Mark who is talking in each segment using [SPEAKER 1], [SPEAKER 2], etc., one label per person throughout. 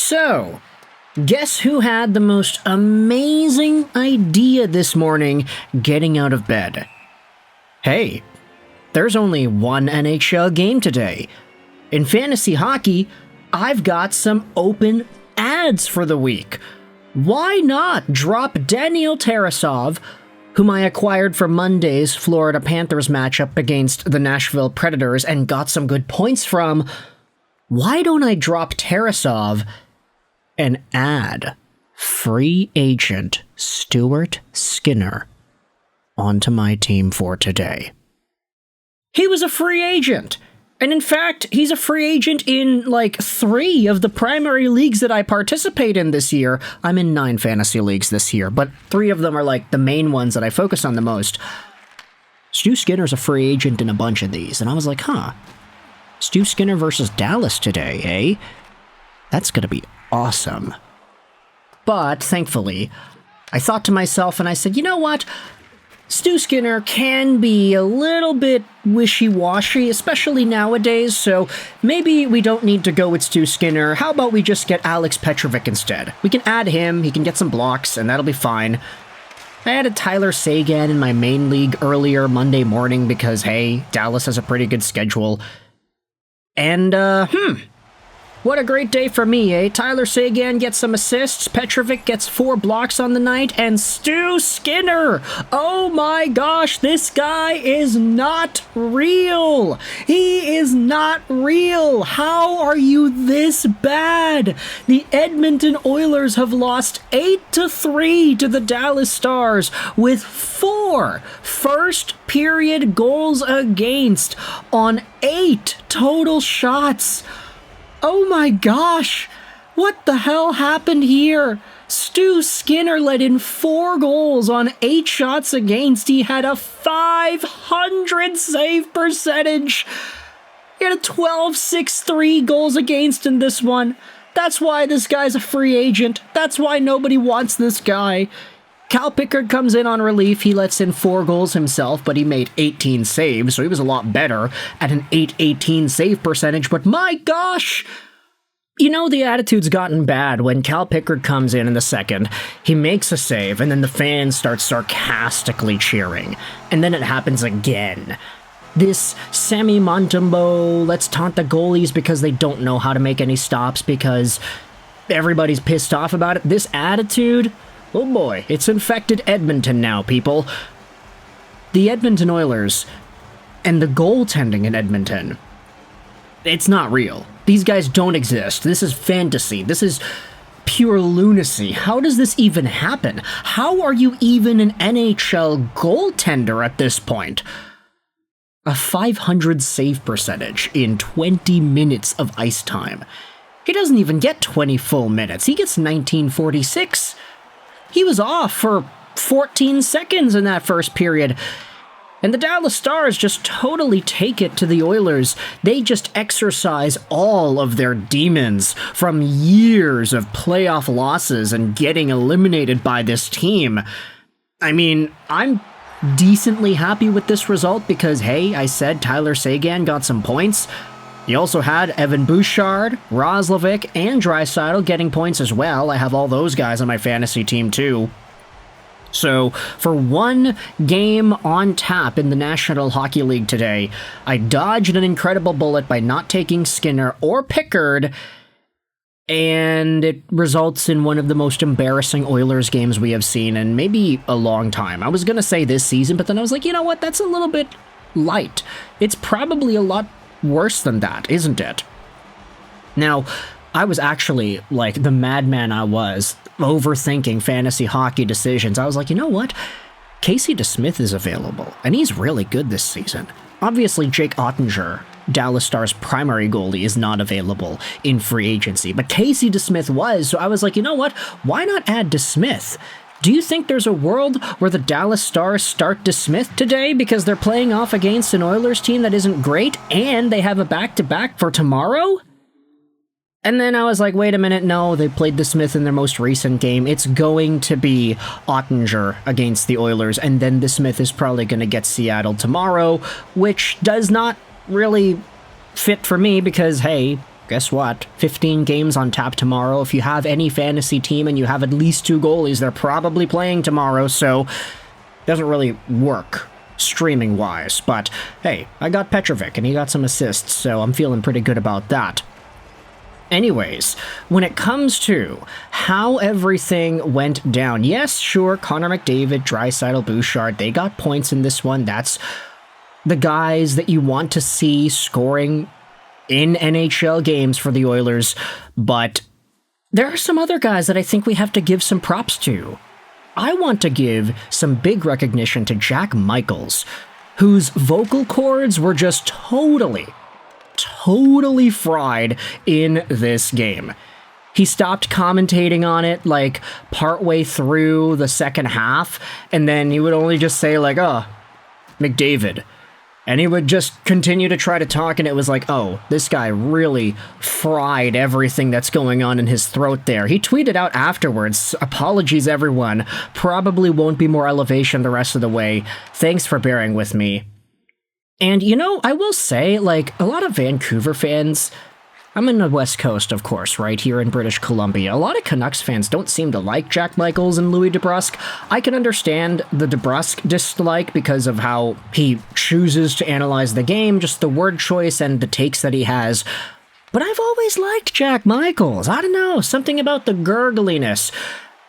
[SPEAKER 1] So, guess who had the most amazing idea this morning getting out of bed? Hey, there's only one NHL game today. In fantasy hockey, I've got some open ads for the week. Why not drop Daniil Tarasov, whom I acquired for Monday's Florida Panthers matchup against the Nashville Predators and got some good points from? Why don't I drop Tarasov and add free agent Stuart Skinner onto my team for today? He was a free agent. And in fact, he's a free agent in, 3 of the primary leagues that I participate in this year. I'm in 9 fantasy leagues this year, but 3 of them are, the main ones that I focus on the most. Stu Skinner's a free agent in a bunch of these, and I was like, Stu Skinner versus Dallas today, eh? That's gonna be awesome. But, thankfully, I thought to myself and I said, you know what? Stu Skinner can be a little bit wishy-washy, especially nowadays, so maybe we don't need to go with Stu Skinner. How about we just get Alex Petrovic instead? We can add him, he can get some blocks, and that'll be fine. I added Tyler Seguin in my main league earlier Monday morning because, hey, Dallas has a pretty good schedule. And, what a great day for me, eh? Tyler Seguin gets some assists, Petrovic gets 4 blocks on the night, and Stu Skinner! Oh my gosh, this guy is not real! He is not real! How are you this bad? The Edmonton Oilers have lost 8-3 to the Dallas Stars with 4 first-period goals against on 8 total shots. Oh my gosh! What the hell happened here? Stu Skinner let in 4 goals on 8 shots against. He had a .500 save percentage. He had a 12.63 goals against in this one. That's why this guy's a free agent. That's why nobody wants this guy. Cal Pickard comes in on relief. He lets in 4 goals himself, but he made 18 saves, so he was a lot better at an .818 save percentage. But my gosh! You know, the attitude's gotten bad when Cal Pickard comes in the second, he makes a save, and then the fans start sarcastically cheering. And then it happens again. This Sammy Montembeault, let's taunt the goalies because they don't know how to make any stops because everybody's pissed off about it. This attitude... oh boy, it's infected Edmonton now, people. The Edmonton Oilers and the goaltending in Edmonton, it's not real. These guys don't exist. This is fantasy. This is pure lunacy. How does this even happen? How are you even an NHL goaltender at this point? A .500 save percentage in 20 minutes of ice time. He doesn't even get 20 full minutes. He gets 1946. He was off for 14 seconds in that first period. And the Dallas Stars just totally take it to the Oilers. They just exercise all of their demons from years of playoff losses and getting eliminated by this team. I mean, I'm decently happy with this result because, hey, I said Tyler Seguin got some points. You also had Evan Bouchard, Roslovic, and Draisaitl getting points as well. I have all those guys on my fantasy team too. So, for one game on tap in the National Hockey League today, I dodged an incredible bullet by not taking Skinner or Pickard, and it results in one of the most embarrassing Oilers games we have seen in maybe a long time. I was going to say this season, but then I was like, you know what, that's a little bit light. It's probably a lot worse than that, isn't it? Now, I was actually, like the madman I was, overthinking fantasy hockey decisions. I was like, you know what? Casey DeSmith is available, and he's really good this season. Obviously, Jake Ottinger, Dallas Stars' primary goalie, is not available in free agency, but Casey DeSmith was, so I was like, you know what? Why not add DeSmith? Do you think there's a world where the Dallas Stars start DeSmith today because they're playing off against an Oilers team that isn't great, and they have a back-to-back for tomorrow? And then I was like, wait a minute, no, they played DeSmith in their most recent game. It's going to be Ottinger against the Oilers, and then DeSmith is probably going to get Seattle tomorrow, which does not really fit for me because, hey, guess what? 15 games on tap tomorrow. If you have any fantasy team and you have at least 2 goalies, they're probably playing tomorrow, so it doesn't really work streaming-wise. But hey, I got Petrovic and he got some assists, so I'm feeling pretty good about that. Anyways, when it comes to how everything went down, yes, sure, Connor McDavid, Draisaitl, Bouchard, they got points in this one. That's the guys that you want to see scoring in NHL games for the Oilers, but there are some other guys that I think we have to give some props to. I want to give some big recognition to Jack Michaels, whose vocal cords were just totally fried in this game. He stopped commentating on it like partway through the second half, and then he would only just say like, oh, McDavid. And he would just continue to try to talk, and it was like, oh, this guy really fried everything that's going on in his throat there. He tweeted out afterwards, apologies everyone, probably won't be more elevation the rest of the way. Thanks for bearing with me. And, you know, I will say, like, a lot of Vancouver fans, I'm in the West Coast, of course, right here in British Columbia. A lot of Canucks fans don't seem to like Jack Michaels and Louis DeBrusk. I can understand the DeBrusk dislike because of how he chooses to analyze the game, just the word choice and the takes that he has. But I've always liked Jack Michaels. I don't know, something about the gurgliness.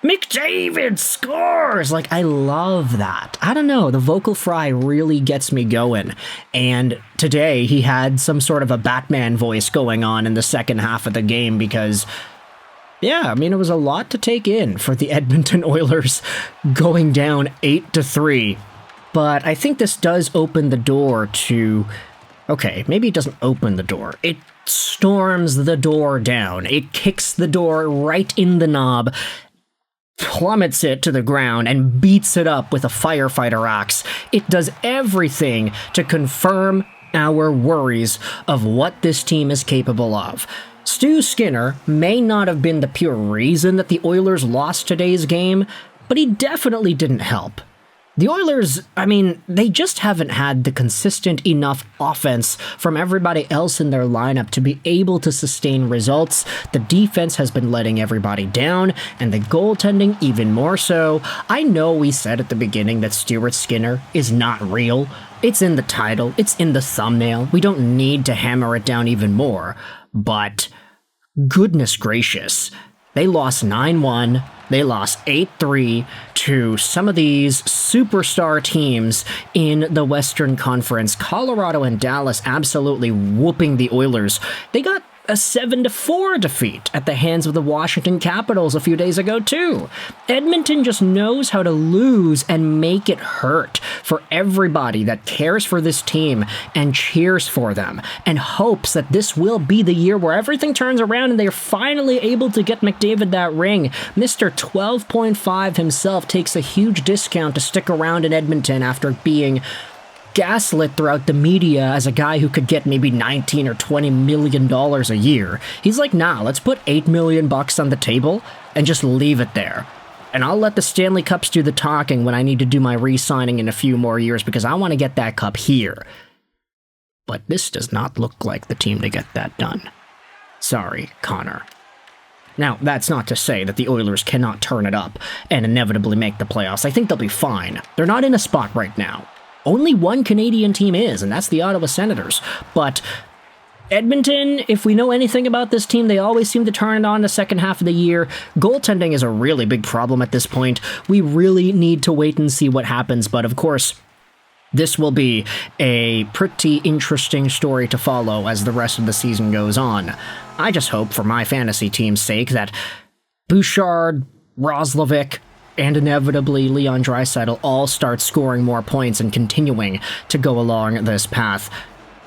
[SPEAKER 1] McDavid scores! Like, I love that. I don't know, the vocal fry really gets me going. And today, he had some sort of a Batman voice going on in the second half of the game because, yeah, I mean, it was a lot to take in for the Edmonton Oilers going down 8-3. But I think this does open the door to... Okay, maybe it doesn't open the door. It storms the door down. It kicks the door right in the knob, plummets it to the ground, and beats it up with a firefighter axe. It does everything to confirm our worries of what this team is capable of. Stu Skinner may not have been the pure reason that the Oilers lost today's game, but he definitely didn't help. The Oilers, I mean, they just haven't had the consistent enough offense from everybody else in their lineup to be able to sustain results. The defense has been letting everybody down, and the goaltending even more so. I know we said at the beginning that Stuart Skinner is not real. It's in the title, it's in the thumbnail. We don't need to hammer it down even more. But goodness gracious, they lost 9-1. They lost 8-3 to some of these superstar teams in the Western Conference. Colorado and Dallas absolutely whooping the Oilers. They got a 7-4 defeat at the hands of the Washington Capitals a few days ago, too. Edmonton just knows how to lose and make it hurt for everybody that cares for this team and cheers for them and hopes that this will be the year where everything turns around and they're finally able to get McDavid that ring. Mr. 12.5 himself takes a huge discount to stick around in Edmonton after being gaslit throughout the media as a guy who could get maybe $19 or $20 million a year. He's like, nah, let's put $8 million on the table and just leave it there. And I'll let the Stanley Cups do the talking when I need to do my re-signing in a few more years because I want to get that cup here. But this does not look like the team to get that done. Sorry, Connor. Now, that's not to say that the Oilers cannot turn it up and inevitably make the playoffs. I think they'll be fine. They're not in a spot right now. Only one Canadian team is, and that's the Ottawa Senators. But Edmonton, if we know anything about this team, they always seem to turn it on the second half of the year. Goaltending is a really big problem at this point. We really need to wait and see what happens, but of course, this will be a pretty interesting story to follow as the rest of the season goes on. I just hope, for my fantasy team's sake, that Bouchard, Roslovic, and inevitably Leon Draisaitl all start scoring more points and continuing to go along this path.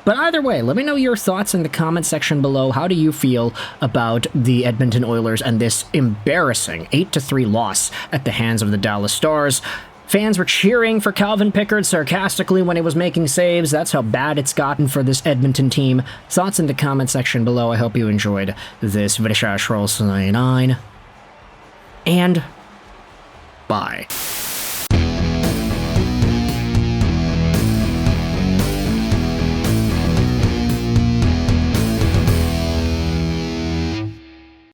[SPEAKER 1] But either way, let me know your thoughts in the comment section below. How do you feel about the Edmonton Oilers and this embarrassing 8-3 loss at the hands of the Dallas Stars? Fans were cheering for Calvin Pickard sarcastically when he was making saves. That's how bad it's gotten for this Edmonton team. Thoughts in the comment section below. I hope you enjoyed this video. And bye.